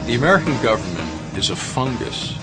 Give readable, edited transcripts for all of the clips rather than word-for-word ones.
The American government is a fungus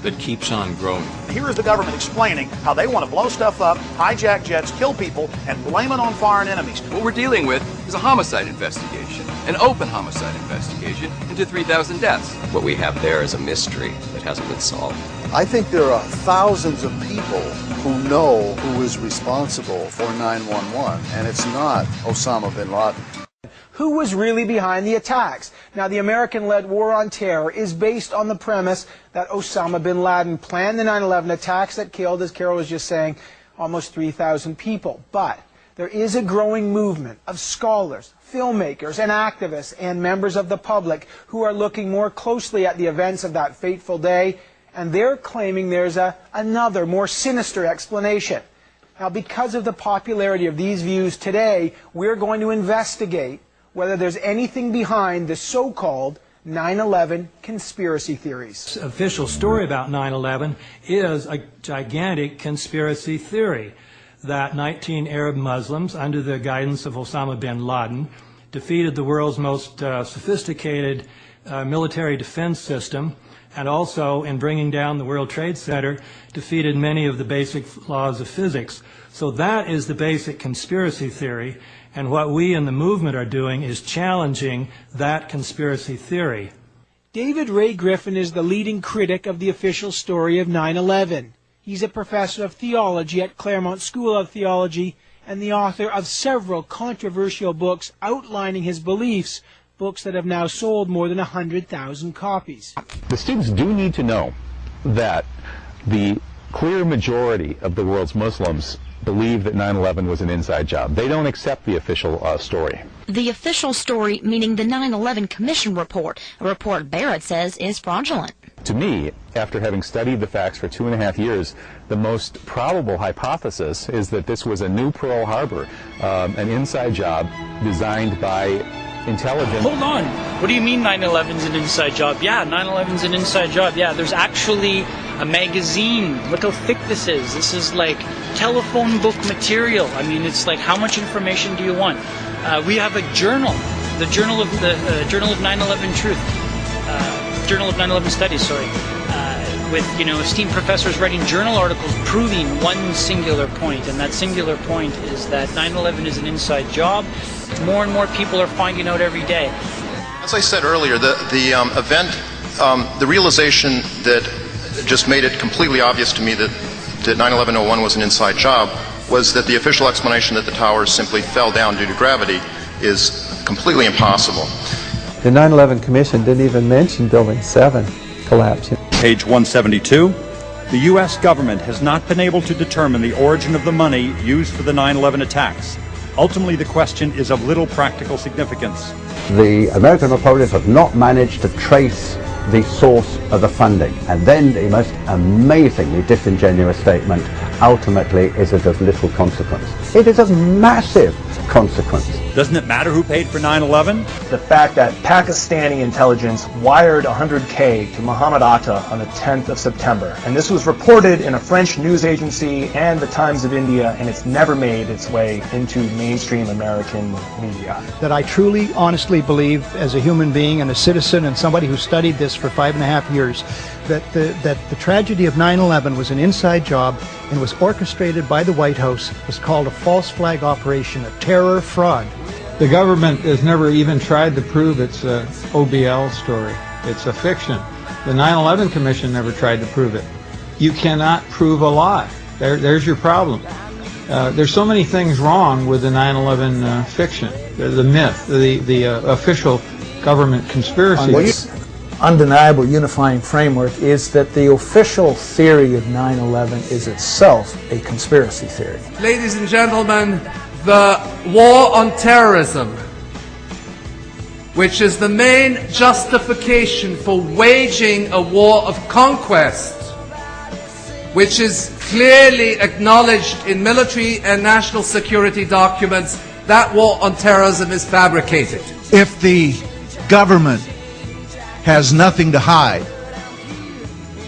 that keeps on growing. Here is the government explaining how they want to blow stuff up, hijack jets, kill people, and blame it on foreign enemies. What we're dealing with is a homicide investigation, an open homicide investigation into 3,000 deaths. What we have there is a mystery that hasn't been solved. I think there are thousands of people who know who is responsible for 9/11, and it's not Osama bin Laden. Who was really behind the attacks? Now, the American-led war on terror is based on the premise that Osama bin Laden planned the 9/11 attacks that killed, as Carol was just saying, almost 3,000 people. But there is a growing movement of scholars, filmmakers, and activists and members of the public who are looking more closely at the events of that fateful day, and they're claiming there's another, more sinister explanation. Now, because of the popularity of these views today, we're going to investigate whether there's anything behind the so-called 9/11 conspiracy theories. The official story about 9/11 is a gigantic conspiracy theory that 19 Arab Muslims, under the guidance of Osama bin Laden, defeated the world's most sophisticated military defense system, and also, in bringing down the World Trade Center, defeated many of the basic laws of physics. So that is the basic conspiracy theory, and what we in the movement are doing is challenging that conspiracy theory. David Ray Griffin is the leading critic of the official story of 9/11. He's a professor of theology at Claremont School of Theology and the author of several controversial books outlining his beliefs, books that have now sold more than 100,000 copies. The students do need to know that the clear majority of the world's Muslims believe that 9/11 was an inside job. They don't accept the official story. The official story meaning the 9/11 Commission report, a report Barrett says is fraudulent. To me, after having studied the facts for 2.5 years, the most probable hypothesis is that this was a new Pearl Harbor, an inside job designed by intelligence. Hold on. What do you mean 9/11's an inside job? Yeah, 9/11's an inside job. Yeah, there's actually a magazine. Look how thick this is. This is like telephone book material. I mean, it's like, how much information do you want? We have a journal, the Journal of 9/11 Truth, Journal of 9/11 Studies. Sorry, with esteemed professors writing journal articles proving one singular point, and that singular point is that 9/11 is an inside job. More and more people are finding out every day. As I said earlier, the event, the realization that just made it completely obvious to me that 9/11/01 was an inside job was that the official explanation that the towers simply fell down due to gravity is completely impossible. The 9/11 Commission didn't even mention Building 7 collapsing. Page 172. The U.S. government has not been able to determine the origin of the money used for the 9/11 attacks. Ultimately, the question is of little practical significance. The American Republicans have not managed to trace the source of the funding, and then the most amazingly disingenuous statement ultimately is of little consequence. It is of massive consequence. Doesn't it matter who paid for 9/11? The fact that Pakistani intelligence wired $100K to Mohammed Atta on the 10th of September, and this was reported in a French news agency and the Times of India, and it's never made its way into mainstream American media. That I truly, honestly believe, as a human being and a citizen and somebody who studied this for 5.5 years, that the tragedy of 9/11 was an inside job and was orchestrated by the White House, was called a false flag operation, a terror fraud. The government has never even tried to prove it's a OBL story. It's a fiction. The 9/11 Commission never tried to prove it. You cannot prove a lie. There's your problem. There's so many things wrong with the 9/11 fiction, the myth, the official government conspiracy. Undeniable unifying framework is that the official theory of 9/11 is itself a conspiracy theory. Ladies and gentlemen, the war on terrorism, which is the main justification for waging a war of conquest, which is clearly acknowledged in military and national security documents, that war on terrorism is fabricated. If the government has nothing to hide,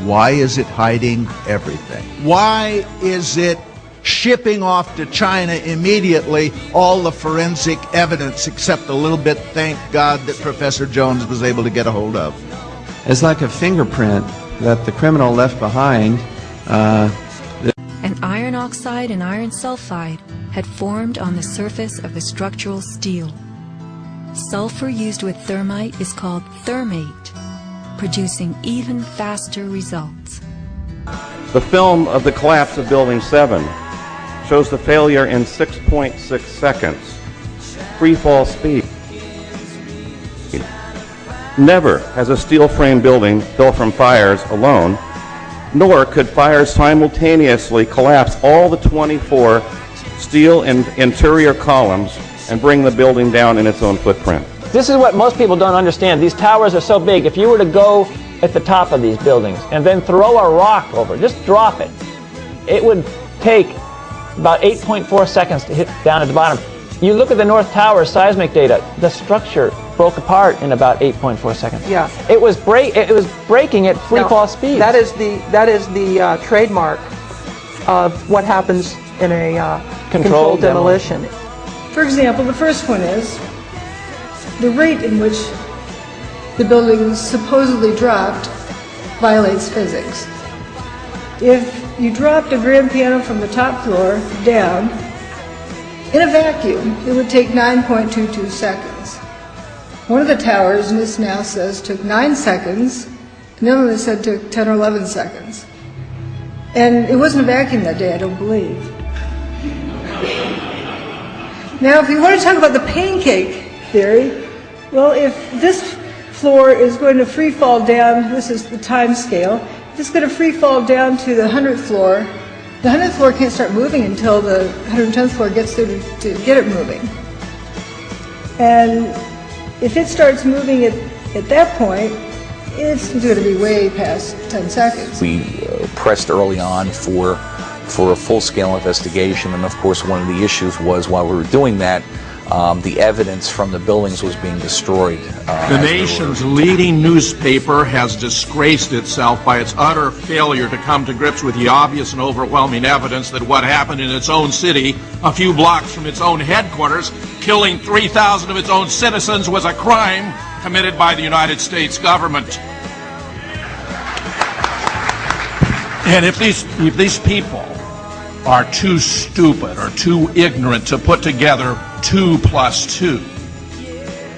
why is it hiding everything? Why is it shipping off to China immediately all the forensic evidence except a little bit, thank God, that Professor Jones was able to get a hold of? as like a fingerprint that the criminal left behind. An iron oxide and iron sulfide had formed on the surface of the structural steel. Sulfur used with thermite is called thermate, producing even faster results. The film of the collapse of Building 7 shows the failure in 6.6 seconds. Free fall speed. Never has a steel frame building built from fires alone, nor could fires simultaneously collapse all the 24 steel and interior columns and bring the building down in its own footprint. This is what most people don't understand. These towers are so big. If you were to go at the top of these buildings and then throw a rock over, just drop it, it would take about 8.4 seconds to hit down at the bottom. You look at the North Tower seismic data, the structure broke apart in about 8.4 seconds. Yeah. It was breaking at free fall speed. That is the trademark of what happens in a controlled demolition. For example, the first one is the rate in which the building supposedly dropped violates physics. If you dropped a grand piano from the top floor down, in a vacuum, it would take 9.22 seconds. One of the towers, NIST now says, took 9 seconds, and the other one said took 10 or 11 seconds. And it wasn't a vacuum that day, I don't believe. Now, if you want to talk about the pancake theory, well, if this floor is going to free fall down, this is the time scale, if it's going to free fall down to the 100th floor, the 100th floor can't start moving until the 110th floor gets there to get it moving. And if it starts moving at that point, it's going to be way past 10 seconds. We pressed early on for a full-scale investigation, and of course one of the issues was while we were doing that, the evidence from the buildings was being destroyed. The nation's leading newspaper has disgraced itself by its utter failure to come to grips with the obvious and overwhelming evidence that what happened in its own city, a few blocks from its own headquarters, killing 3,000 of its own citizens, was a crime committed by the United States government. And if these people are too stupid or too ignorant to put together 2 + 2.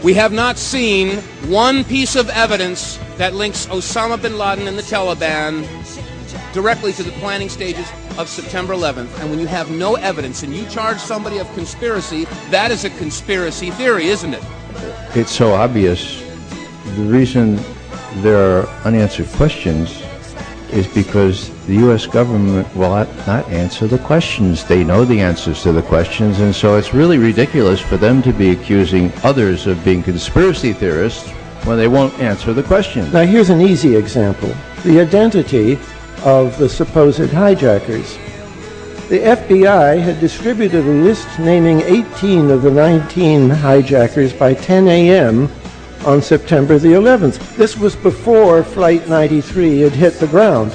We have not seen one piece of evidence that links Osama bin Laden and the Taliban directly to the planning stages of September 11th. And when you have no evidence and you charge somebody of conspiracy, that is a conspiracy theory, isn't it? It's so obvious. The reason there are unanswered questions is because the U.S. government will not answer the questions. They know the answers to the questions, and so it's really ridiculous for them to be accusing others of being conspiracy theorists when they won't answer the questions. Now here's an easy example. The identity of the supposed hijackers. The FBI had distributed a list naming 18 of the 19 hijackers by 10 a.m. on September the 11th. This was before Flight 93 had hit the ground.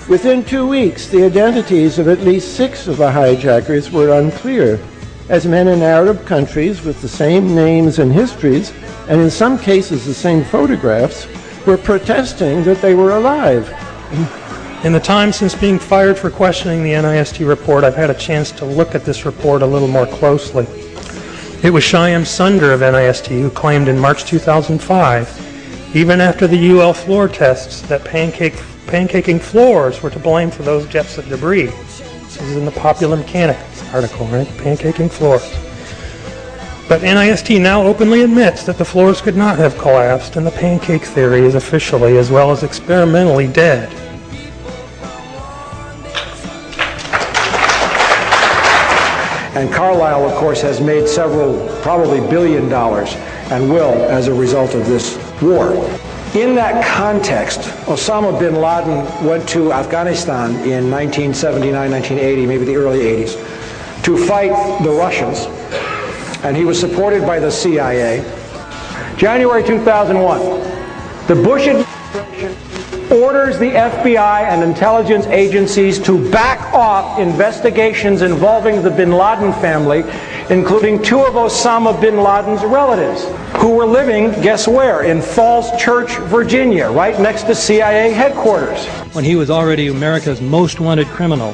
Within 2 weeks, the identities of at least 6 of the hijackers were unclear, as men in Arab countries with the same names and histories, and in some cases the same photographs, were protesting that they were alive. In the time since being fired for questioning the NIST report, I've had a chance to look at this report a little more closely. It was Shyam Sunder of NIST who claimed in March 2005, even after the UL floor tests, that pancaking floors were to blame for those jets of debris. This is in the Popular Mechanics article, right? Pancaking floors. But NIST now openly admits that the floors could not have collapsed, and the pancake theory is officially as well as experimentally dead. And Carlyle, of course, has made several, probably $1 billion, and will as a result of this war. In that context, Osama bin Laden went to Afghanistan in 1979, 1980, maybe the early 80s, to fight the Russians, and he was supported by the CIA. January 2001, the Bush administration orders the FBI and intelligence agencies to back off investigations involving the bin Laden family including 2 of Osama bin Laden's relatives, who were living, guess where, in Falls Church, Virginia, right next to CIA headquarters. When he was already America's most wanted criminal,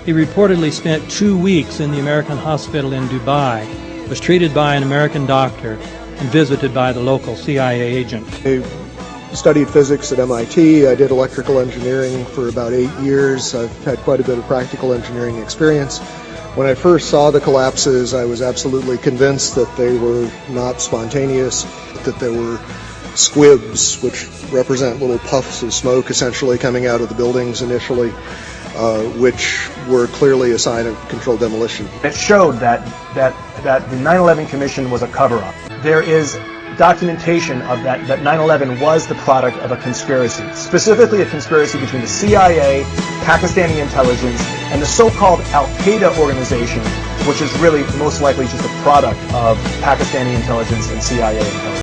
he reportedly spent 2 weeks in the American hospital in Dubai, was treated by an American doctor, and visited by the local CIA agent. I studied physics at MIT. I did electrical engineering for about 8 years. I've had quite a bit of practical engineering experience. When I first saw the collapses, I was absolutely convinced that they were not spontaneous, that there were squibs, which represent little puffs of smoke essentially coming out of the buildings initially, which were clearly a sign of controlled demolition. It showed that the 9/11 Commission was a cover-up. There is documentation of that 9/11 was the product of a conspiracy, specifically a conspiracy between the CIA, Pakistani intelligence, and the so-called Al-Qaeda organization, which is really most likely just a product of Pakistani intelligence and CIA intelligence.